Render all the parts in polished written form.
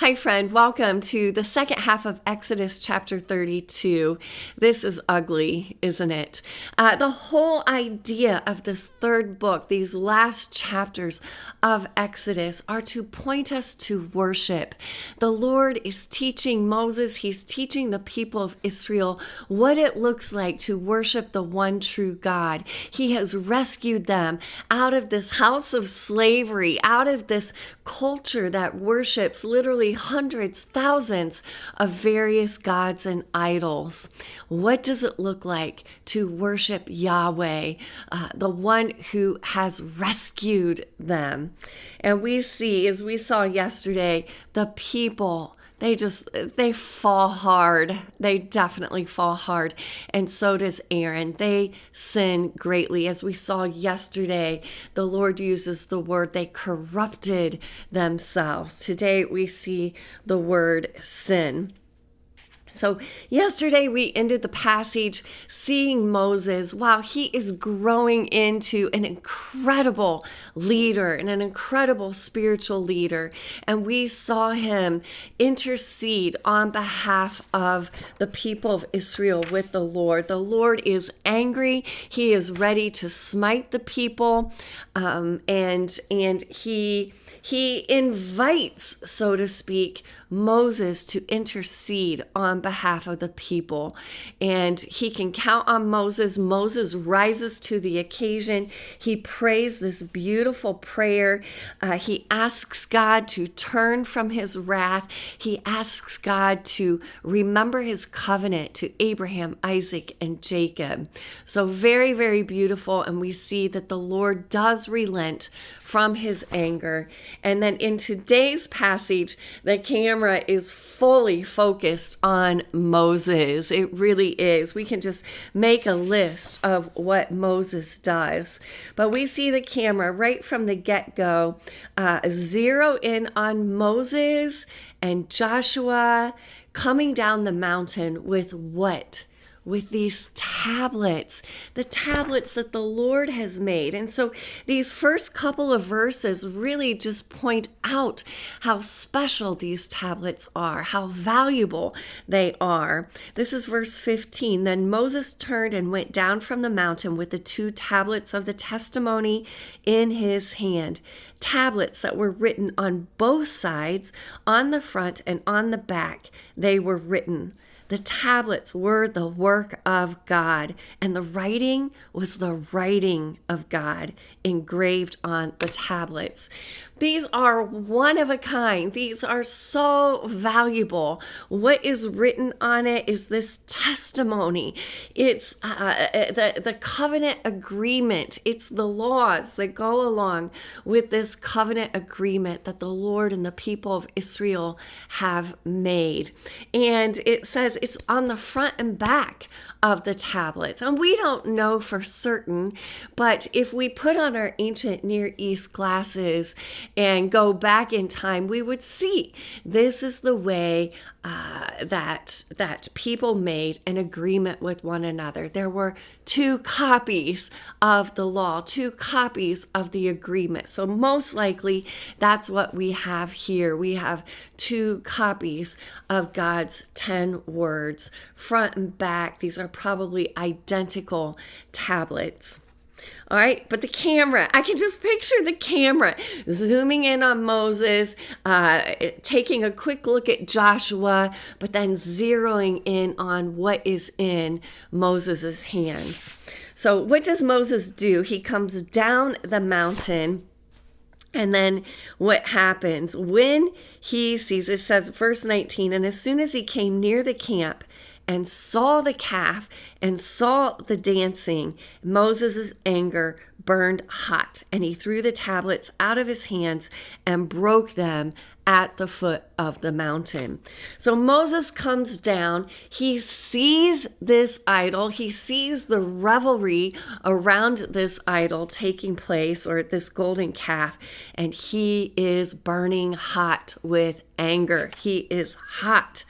Hi, friend. Welcome to the second half of Exodus chapter 32. This is ugly, isn't it? The whole idea of this third book, these last chapters of Exodus, are to point us to worship. The Lord is teaching Moses, he's teaching the people of Israel what it looks like to worship the one true God. He has rescued them out of this house of slavery, out of this culture that worships literally hundreds, thousands of various gods and idols. What does it look like to worship Yahweh, the one who has rescued them? And we see, as we saw yesterday, the people, they fall hard. They definitely fall hard. And so does Aaron. They sin greatly. As we saw yesterday, the Lord uses the word they corrupted themselves. Today we see the word sin. So yesterday we ended the passage seeing Moses, wow, he is growing into an incredible leader and an incredible spiritual leader. And we saw him intercede on behalf of the people of Israel with the Lord. The Lord is angry. He is ready to smite the people. And he invites, so to speak, Moses to intercede on behalf of the people. And he can count on Moses. Moses rises to the occasion. He prays this beautiful prayer. He asks God to turn from his wrath. He asks God to remember his covenant to Abraham, Isaac, and Jacob. So very, very beautiful. And we see that the Lord does relent from his anger. And then in today's passage, the camera is fully focused on Moses. It really is. We can just make a list of what Moses does. But we see the camera right from the get-go zero in on Moses and Joshua coming down the mountain with what? With these tablets, the tablets that the Lord has made. And so these first couple of verses really just point out how special these tablets are, how valuable they are. This is verse 15. Then Moses turned and went down from the mountain with the two tablets of the testimony in his hand. Tablets that were written on both sides, on the front and on the back. They were written. The tablets were the work of God, and the writing was the writing of God engraved on the tablets. These are one of a kind. These are so valuable. What is written on it is this testimony. It's the covenant agreement. It's the laws that go along with this covenant agreement that the Lord and the people of Israel have made. And it says it's on the front and back of the tablets. And we don't know for certain, but if we put on our ancient Near East glasses and go back in time, we would see this is the way that people made an agreement with one another. There were two copies of the law, two copies of the agreement. So most likely that's what we have here. We have two copies of God's 10 words, front and back. These are probably identical tablets. All right, but the camera, I can just picture the camera zooming in on Moses, taking a quick look at Joshua, but then zeroing in on what is in Moses' hands. So what does Moses do? He comes down the mountain. And then what happens when he sees, it says, verse 19, and as soon as he came near the camp and saw the calf and saw the dancing, Moses' anger burned hot, and he threw the tablets out of his hands and broke them at the foot of the mountain. So Moses comes down, he sees this idol, he sees the revelry around this idol taking place, or this golden calf, and he is burning hot with anger. He is hot,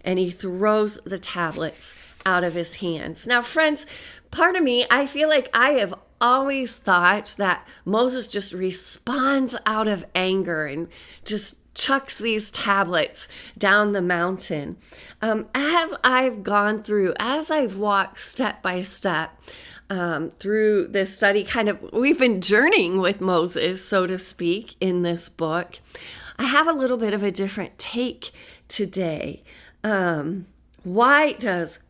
and he throws the tablets out of his hands. Now, friends, part of me, I feel like I have always thought that Moses just responds out of anger and just chucks these tablets down the mountain. As I've gone through, as I've walked step by step through this study, we've been journeying with Moses, so to speak, in this book. I have a little bit of a different take today. I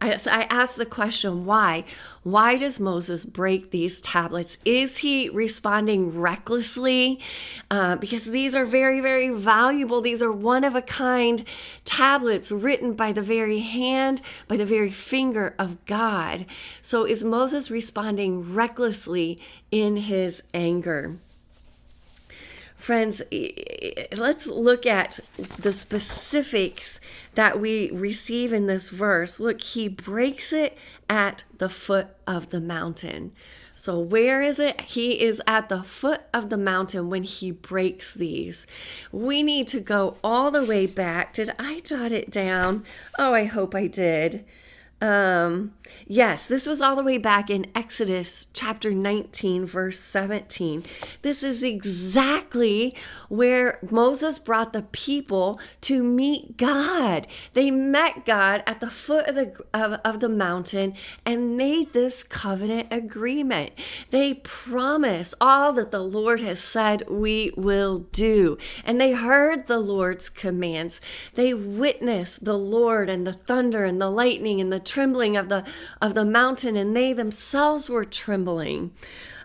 ask the question, why? Why does Moses break these tablets? Is he responding recklessly? Because these are very, very valuable. These are one-of-a-kind tablets written by the very hand, by the very finger of God. So is Moses responding recklessly in his anger? Friends, let's look at the specifics that we receive in this verse. Look, he breaks it at the foot of the mountain. So where is it? He is at the foot of the mountain when he breaks these. We need to go all the way back. Did I jot it down? Oh, I hope I did. Yes, this was all the way back in Exodus chapter 19, verse 17. This is exactly where Moses brought the people to meet God. They met God at the foot of the mountain and made this covenant agreement. They promised all that the Lord has said we will do. And they heard the Lord's commands. They witnessed the Lord and the thunder and the lightning and the trembling of the mountain, and they themselves were trembling.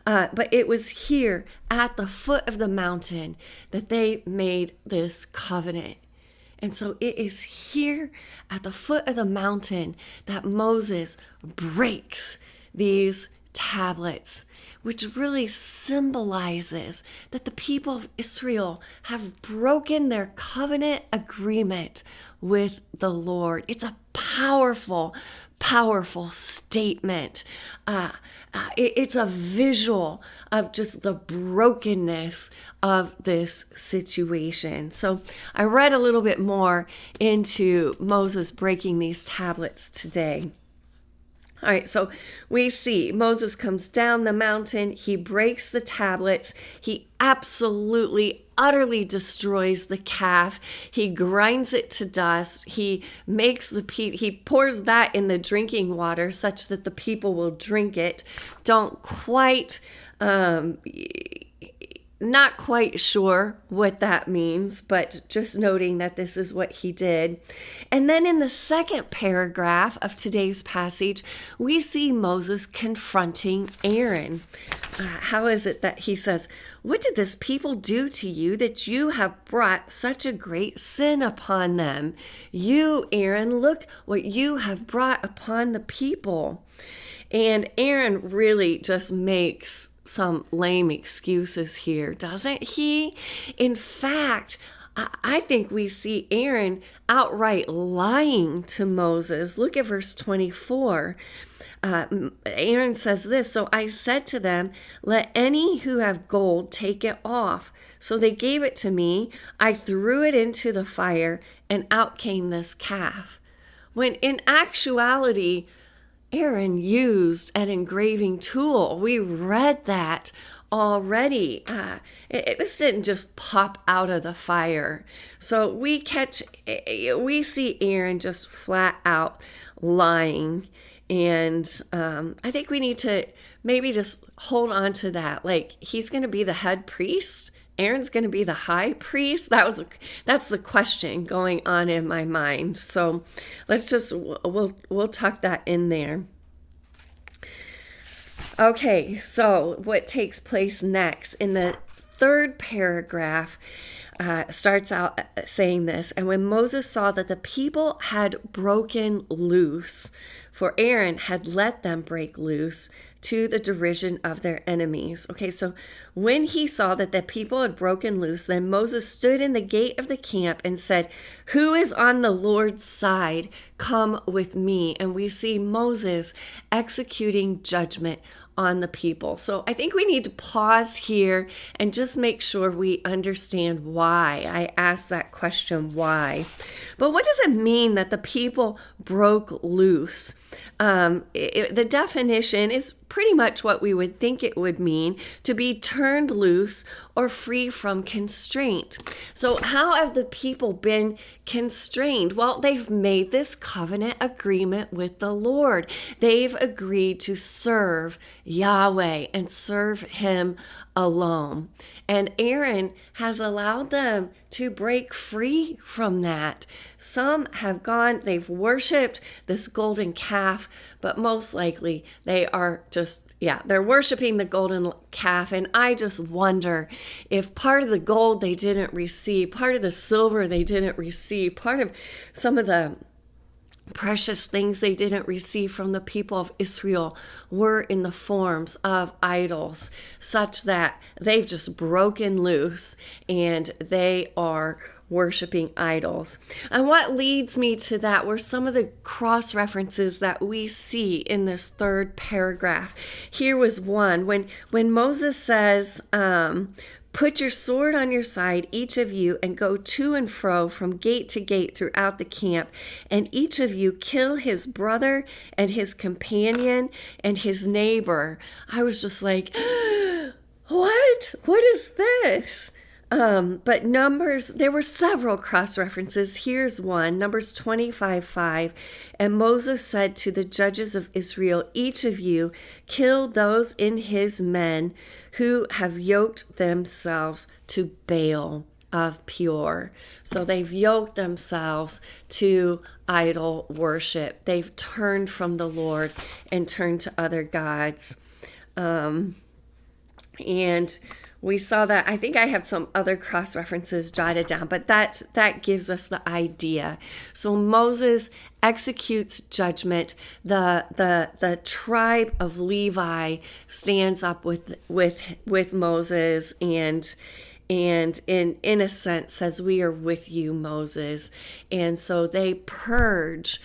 But it was here at the foot of the mountain that they made this covenant. And so it is here at the foot of the mountain that Moses breaks these tablets, which really symbolizes that the people of Israel have broken their covenant agreement with the Lord. It's a powerful statement. It's a visual of just the brokenness of this situation. So I read a little bit more into Moses breaking these tablets today. All right, so we see Moses comes down the mountain. He breaks the tablets. He absolutely, utterly destroys the calf. He grinds it to dust. He pours that in the drinking water such that the people will drink it. Not quite sure what that means, but just noting that this is what he did. And then in the second paragraph of today's passage, we see Moses confronting Aaron. How is it that he says, "What did this people do to you that you have brought such a great sin upon them? You, Aaron, look what you have brought upon the people." And Aaron really just makes some lame excuses here, doesn't he? In fact, I think we see Aaron outright lying to Moses. Look at verse 24. Aaron says this, "So I said to them, let any who have gold take it off. So they gave it to me. I threw it into the fire, and out came this calf." When in actuality, Aaron used an engraving tool. We read that already. This didn't just pop out of the fire. So we see Aaron just flat out lying. And I think we need to maybe just hold on to that. Like, he's going to be the head priest. Aaron's going to be the high priest. That's the question going on in my mind. So we'll tuck that in there. Okay, so what takes place next in the third paragraph starts out saying this, "And when Moses saw that the people had broken loose, for Aaron had let them break loose to the derision of their enemies." Okay, so when he saw that the people had broken loose, then Moses stood in the gate of the camp and said, "Who is on the Lord's side? Come with me." And we see Moses executing judgment on the people. So I think we need to pause here and just make sure we understand why. I asked that question, why? But what does it mean that the people broke loose? The definition is pretty much what we would think it would mean to be turned loose or free from constraint. So how have the people been constrained? Well, they've made this covenant agreement with the Lord. They've agreed to serve Yahweh and serve him alone. And Aaron has allowed them to break free from that. Some have gone, they've worshiped this golden calf, but most likely they are they're worshiping the golden calf. And I just wonder if part of the gold they didn't receive, part of the silver they didn't receive, part of some of the precious things they didn't receive from the people of Israel were in the forms of idols, such that they've just broken loose and they are worshiping idols. And what leads me to that were some of the cross references that we see in this third paragraph. Here was one when Moses says, put your sword on your side, each of you, and go to and fro from gate to gate throughout the camp, and each of you kill his brother and his companion and his neighbor. I was just like, what? What is this? But Numbers, there were several cross references. Here's one, Numbers 25:5. And Moses said to the judges of Israel, each of you kill those in his men who have yoked themselves to Baal of Peor. So they've yoked themselves to idol worship. They've turned from the Lord and turned to other gods. And we saw that. I think I have some other cross references jotted down, but that gives us the idea. So Moses executes judgment. The tribe of Levi stands up with Moses and in a sense says, we are with you, Moses. And so they purge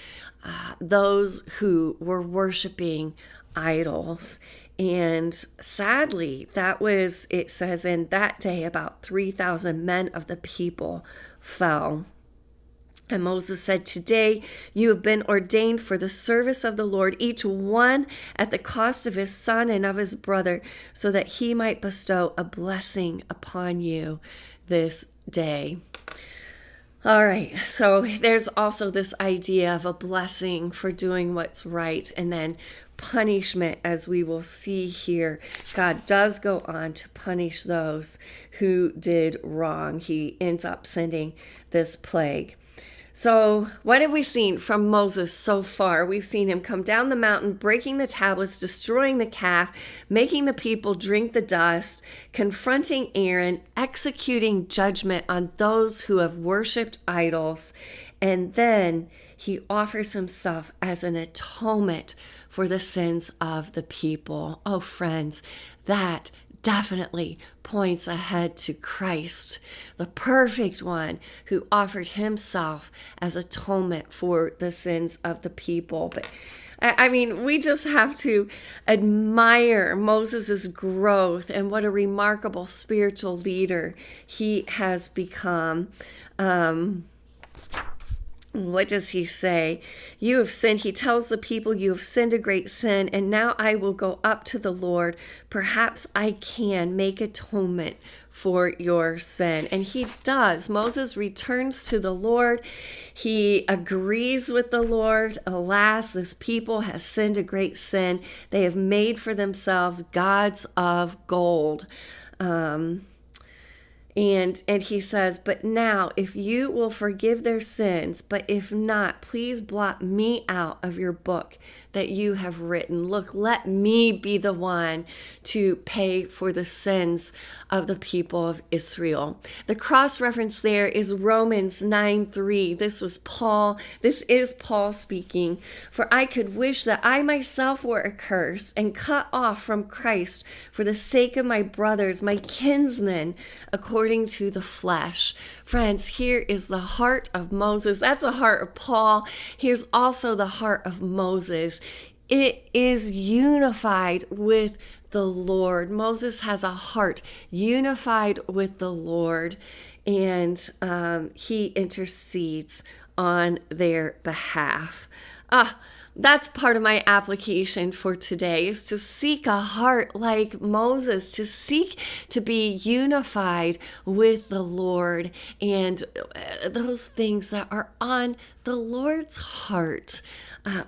those who were worshiping idols. And sadly, it says, in that day, about 3,000 men of the people fell. And Moses said, today you have been ordained for the service of the Lord, each one at the cost of his son and of his brother, so that he might bestow a blessing upon you this day. All right, so there's also this idea of a blessing for doing what's right, and then punishment, as we will see here. God does go on to punish those who did wrong. He ends up sending this plague. So what have we seen from Moses so far? We've seen him come down the mountain, breaking the tablets, destroying the calf, making the people drink the dust, confronting Aaron, executing judgment on those who have worshiped idols, and then he offers himself as an atonement for the sins of the people. Oh, friends, that definitely points ahead to Christ, the perfect one who offered himself as atonement for the sins of the people. But I mean, we just have to admire Moses' growth and what a remarkable spiritual leader he has become. What does he say? You have sinned. He tells the people, you have sinned a great sin, and now I will go up to the Lord. Perhaps I can make atonement for your sin. And he does. Moses returns to the Lord. He agrees with the Lord. Alas, this people has sinned a great sin. They have made for themselves gods of gold. And he says, but now if you will forgive their sins, but if not, please blot me out of your book that you have written. Look, let me be the one to pay for the sins of the people of Israel. The cross reference there is Romans 9:3. This is Paul speaking. For I could wish that I myself were accursed and cut off from Christ for the sake of my brothers, my kinsmen, according to the flesh. Friends, here is the heart of Moses. That's the heart of Paul. Here's also the heart of Moses. It is unified with the Lord. Moses has a heart unified with the Lord, and he intercedes on their behalf. that's part of my application for today, is to seek a heart like Moses, to seek to be unified with the Lord and those things that are on the Lord's heart,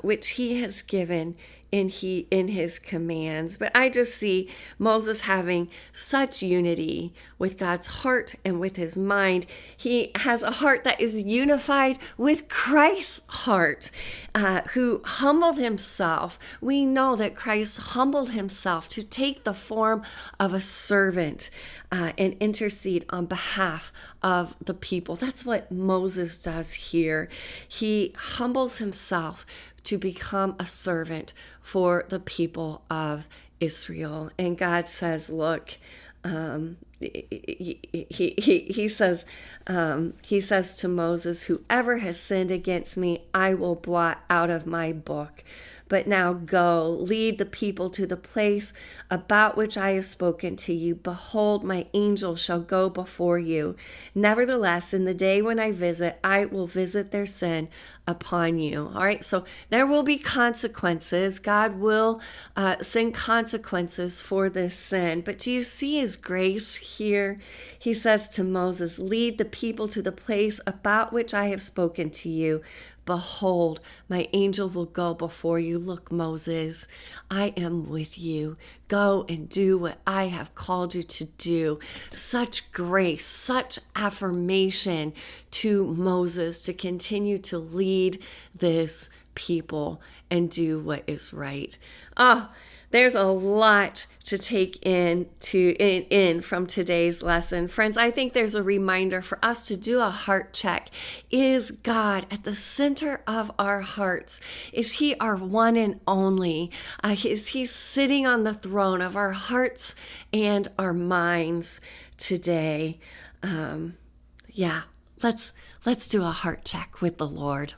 which he has given in his commands. But I just see Moses having such unity with God's heart and with his mind. He has a heart that is unified with Christ's heart, who humbled himself. We know that Christ humbled himself to take the form of a servant and intercede on behalf of the people. That's what Moses does here. He humbles himself to become a servant for the people of Israel. And God says, look, he says to Moses, whoever has sinned against me, I will blot out of my book. But now go, lead the people to the place about which I have spoken to you. Behold, my angel shall go before you. Nevertheless, in the day when I visit, I will visit their sin upon you. All right, so there will be consequences. God will send consequences for this sin. But do you see his grace here? He says to Moses, lead the people to the place about which I have spoken to you. Behold, my angel will go before you. Look, Moses, I am with you. Go and do what I have called you to do. Such grace, such affirmation to Moses to continue to lead this people and do what is right. There's a lot to take in from today's lesson. Friends, I think there's a reminder for us to do a heart check. Is God at the center of our hearts? Is he our one and only? Is he sitting on the throne of our hearts and our minds today? Let's do a heart check with the Lord.